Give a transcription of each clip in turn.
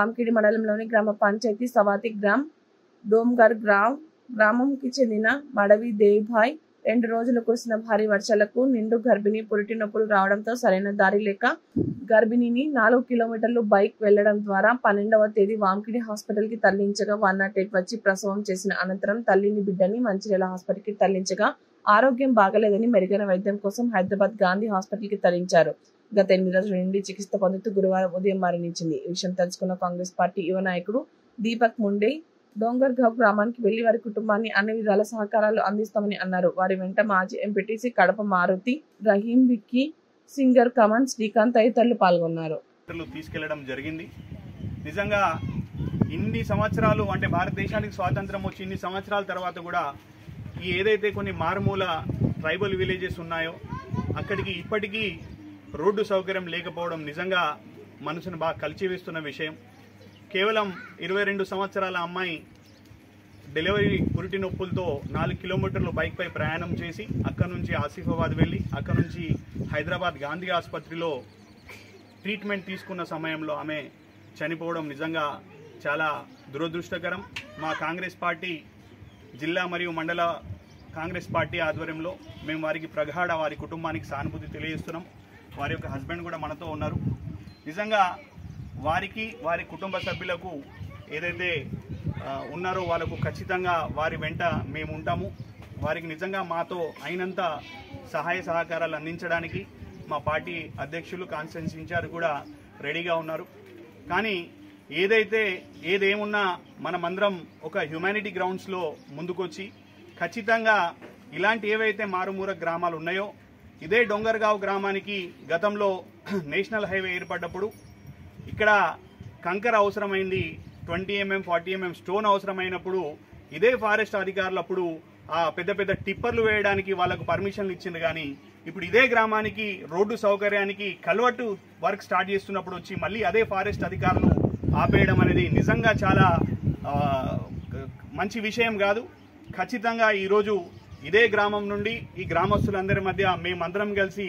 వాంకిడి మండలంలోని గ్రామ పంచాయతీ సవాతి డోమ్గర్ గ్రామంకి చెందిన మడవి దేవ్భాయ్ 2 రోజులు కురిసిన భారీ వర్షాలకు నిండు గర్భిణి పురిటి నొప్పులు రావడంతో సరైన దారి లేక గర్భిణిని 4 కిలోమీటర్లు బైక్ వెళ్లడం ద్వారా 12వ తేదీ వాంకిడి హాస్పిటల్ కి తరలించగా 108 వచ్చి ప్రసవం చేసిన అనంతరం తల్లిని బిడ్డని మంచిర్యాల హాస్పిటల్ కి తరలించగా ఆరోగ్యం బాగలేదని మెరుగైన వైద్యం కోసం హైదరాబాద్ గాంధీ హాస్పిటల్ కి తరలించారు. గత 8 రోజుల నుండి చికిత్స పొందుతూ గురువారం ఉదయం మరణించింది. ఈ విషయం తెలుసుకున్న కాంగ్రెస్ పార్టీ యువ నాయకుడు దీపక్ ముండే డోంగర్గావ్ గ్రామానికి వెళ్లి వారి కుటుంబాన్ని అన్ని విధాల సహకారాలు అందిస్తామని అన్నారు. వారి వెంట మాజీ ఎంపీటీసీ కడప మారుతి, రహీం, విక్కీ, సింగర్ కమన్, శ్రీకాంత్ తదితరులు పాల్గొన్నారు. తీసుకెళ్లడం జరిగింది. నిజంగా ఇన్ని సంవత్సరాలు అంటే భారతదేశానికి స్వాతంత్రం వచ్చి ఇన్ని సంవత్సరాల తర్వాత కూడా ఈ ఏదైతే కొన్ని మారుమూల ట్రైబల్ విలేజెస్ ఉన్నాయో అక్కడికి ఇప్పటికీ రోడ్డు సౌకర్యం లేకపోవడం నిజంగా మనసును బాగా కలిచివేస్తున్న విషయం. కేవలం 22 సంవత్సరాల అమ్మాయి డెలివరీ పురిటి నొప్పులతో 4 కిలోమీటర్లు బైక్పై ప్రయాణం చేసి అక్కడి నుంచి ఆసిఫాబాద్ వెళ్ళి అక్కడి నుంచి హైదరాబాద్ గాంధీ ఆసుపత్రిలో ట్రీట్మెంట్ తీసుకున్న సమయంలో ఆమె చనిపోవడం నిజంగా చాలా దురదృష్టకరం. మా కాంగ్రెస్ పార్టీ జిల్లా మరియు మండల కాంగ్రెస్ పార్టీ ఆధ్వర్యంలో మేము వారికి ప్రగాఢ వారి కుటుంబానికి సానుభూతి తెలియజేస్తున్నాం. వారి యొక్క హస్బెండ్ కూడా మనతో ఉన్నారు. నిజంగా వారికి వారి కుటుంబ సభ్యులకు ఏదైతే ఉన్నారో వాళ్ళకు ఖచ్చితంగా వారి వెంట మేము ఉంటాము. వారికి నిజంగా మాతో అయినంత సహాయ సహకారాలు అందించడానికి మా పార్టీ అధ్యక్షులు కాన్స్టిట్యూన్సీ ఇన్ఛార్జ్ కూడా రెడీగా ఉన్నారు. కానీ ఏదేమున్నా మనమందరం ఒక హ్యుమానిటీ గ్రౌండ్స్లో ముందుకొచ్చి ఖచ్చితంగా ఇలాంటి ఏవైతే మారుమూల గ్రామాలు ఉన్నాయో ఇదే డోంగర్గావ్ గ్రామానికి గతంలో నేషనల్ హైవే ఏర్పడ్డప్పుడు ఇక్కడ కంకర అవసరమైంది, 20 mm 40 mm స్టోన్ అవసరమైనప్పుడు ఇదే ఫారెస్ట్ అధికారులు అప్పుడు ఆ పెద్ద పెద్ద టిప్పర్లు వేయడానికి వాళ్ళకు పర్మిషన్లు ఇచ్చింది. కానీ ఇప్పుడు ఇదే గ్రామానికి రోడ్డు సౌకర్యానికి కల్వర్టు వర్క్ స్టార్ట్ చేస్తున్నప్పుడు వచ్చి మళ్ళీ అదే ఫారెస్ట్ అధికారులు ఆపేయడం అనేది నిజంగా చాలా మంచి విషయం కాదు. ఖచ్చితంగా ఈరోజు ఇదే గ్రామం నుండి ఈ గ్రామస్తులందరి మధ్య మేమందరం కలిసి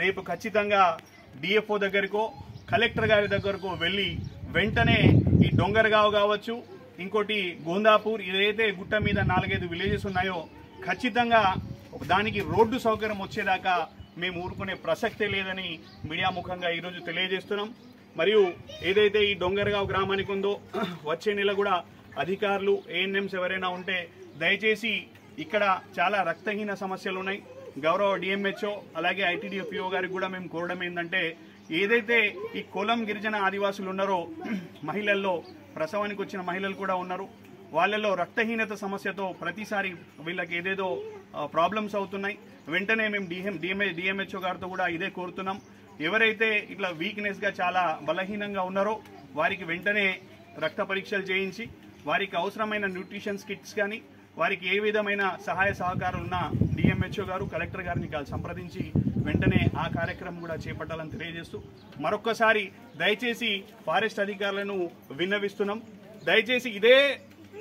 రేపు ఖచ్చితంగా డిఎఫ్ఓ దగ్గరకో కలెక్టర్ గారి దగ్గరకు వెళ్ళి వెంటనే ఈ డోంగర్గావ్ కావచ్చు, ఇంకోటి గోందాపూర్, ఏదైతే గుట్ట మీద 4-5 విలేజెస్ ఉన్నాయో ఖచ్చితంగా దానికి రోడ్డు సౌకర్యం వచ్చేదాకా మేము ఊరుకునే ప్రసక్తే లేదని మీడియా ముఖంగా ఈరోజు తెలియజేస్తున్నాం. మరియు ఏదైతే ఈ డోంగర్గావ్ గ్రామానికి ఉందో వచ్చే నెల కూడా అధికారులు ఏఎన్ఎంస్ ఎవరైనా ఉంటే దయచేసి ఇక్కడ చాలా రక్తహీన సమస్యలు ఉన్నాయి. గౌరవ డిఎంహెచ్ఓ అలాగే ఐటీడీఎఫ్ఓ గారికి కూడా మేము కోరడం ఏంటంటే ఏదైతే ఈ కోలం గిరిజన ఆదివాసులు ఉన్నారో మహిళల్లో ప్రసవానికి వచ్చిన మహిళలు కూడా ఉన్నారు. వాళ్ళలో రక్తహీనత సమస్యతో ప్రతిసారి వీళ్ళకి ఏదేదో ప్రాబ్లమ్స్ అవుతున్నాయి. వెంటనే మేము డిఎంహెచ్ఓ గారితో కూడా ఇదే కోరుతున్నాం. ఎవరైతే ఇట్లా వీక్నెస్గా చాలా బలహీనంగా ఉన్నారో వారికి వెంటనే రక్త పరీక్షలు చేయించి వారికి అవసరమైన న్యూట్రిషన్స్ కిట్స్ కానీ వారికి ఏ విధమైన సహాయ సహకారాలు ఉన్నా డిఎంహెచ్ఓ గారు కలెక్టర్ గారిని సంప్రదించి వెంటనే ఆ కార్యక్రమం కూడా చేపట్టాలని తెలియజేస్తూ మరొక్కసారి దయచేసి ఫారెస్ట్ అధికారులను విన్నవిస్తున్నాం. దయచేసి ఇదే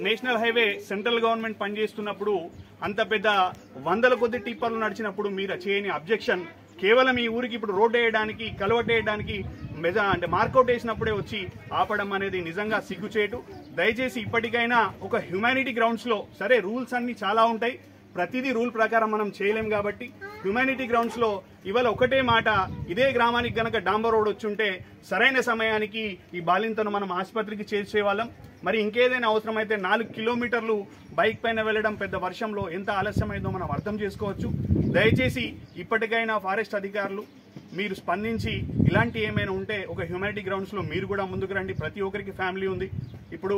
నేషనల్ హైవే సెంట్రల్ గవర్నమెంట్ పనిచేస్తున్నప్పుడు అంత పెద్ద 100ల కొద్ది టిప్పర్లు నడిచినప్పుడు మీరు చేయని అబ్జెక్షన్ కేవలం ఈ ఊరికి ఇప్పుడు రోడ్ వేయడానికి కలవట్ వేయడానికి అంటే మార్కౌట్ వేసినప్పుడే వచ్చి ఆపడం అనేది నిజంగా సిగ్గుచేటు. దయచేసి ఇప్పటికైనా ఒక హ్యుమానిటీ గ్రౌండ్స్లో సరే రూల్స్ అన్ని చాలా ఉంటాయి, ప్రతిదీ రూల్ ప్రకారం మనం చేయలేం కాబట్టి హ్యుమానిటీ గ్రౌండ్స్లో ఇవాళ ఒకటే మాట, ఇదే గ్రామానికి గనక డాంబర్ రోడ్ వచ్చుంటే సరైన సమయానికి ఈ బాలింతను మనం ఆసుపత్రికి చేర్చేవాళ్ళం. మరి ఇంకేదైనా అవసరమైతే 4 కిలోమీటర్లు బైక్ పైన వెళ్ళడం పెద్ద వర్షంలో ఎంత ఆలస్యమైందో మనం అర్థం చేసుకోవచ్చు. దయచేసి ఇప్పటికైనా ఫారెస్ట్ అధికారులు మీరు స్పందించి ఇలాంటి ఏమైనా ఉంటే ఒక హ్యుమానిటీ గ్రౌండ్స్లో మీరు కూడా ముందుకు రండి. ప్రతి ఒక్కరికి ఫ్యామిలీ ఉంది, ఇప్పుడు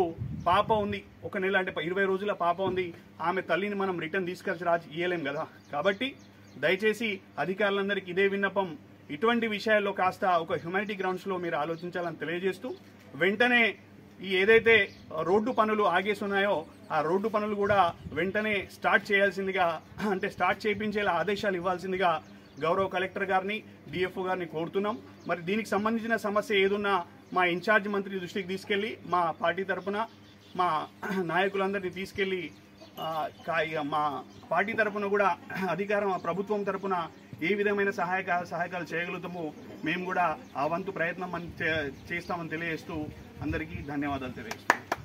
పాప ఉంది, 1 నెల అంటే 20 రోజుల పాప ఉంది, ఆమె తల్లిని మనం రిటర్న్ తీసుకొచ్చి ఇయ్యలేం కదా. కాబట్టి దయచేసి అధికారులందరికీ ఇదే విన్నపం, ఇటువంటి విషయాల్లో కాస్త ఒక హ్యుమానిటీ గ్రౌండ్స్లో మీరు ఆలోచించాలని తెలియజేస్తూ వెంటనే ఈ ఏదైతే రోడ్డు పనులు ఆగేస్తున్నాయో ఆ రోడ్డు పనులు కూడా వెంటనే స్టార్ట్ చేయాల్సిందిగా అంటే స్టార్ట్ చేయించేలా ఆదేశాలు ఇవ్వాల్సిందిగా గౌరవ కలెక్టర్ గారిని డిఎఫ్ఓ గారిని కోరుతున్నాం. మరి దీనికి సంబంధించిన సమస్య ఏదున్నా మా ఇన్ఛార్జ్ మంత్రి దృష్టికి తీసుకెళ్లి మా పార్టీ తరఫున మా నాయకులందరినీ తీసుకెళ్లి మా పార్టీ తరఫున కూడా ప్రభుత్వం తరఫున ఏ విధమైన సహాయకాలు చేయగలుగుతామో మేము కూడా ఆ వంతు ప్రయత్నం చేస్తామని తెలియజేస్తూ అందరికీ ధన్యవాదాలు తెలియజేస్తాం.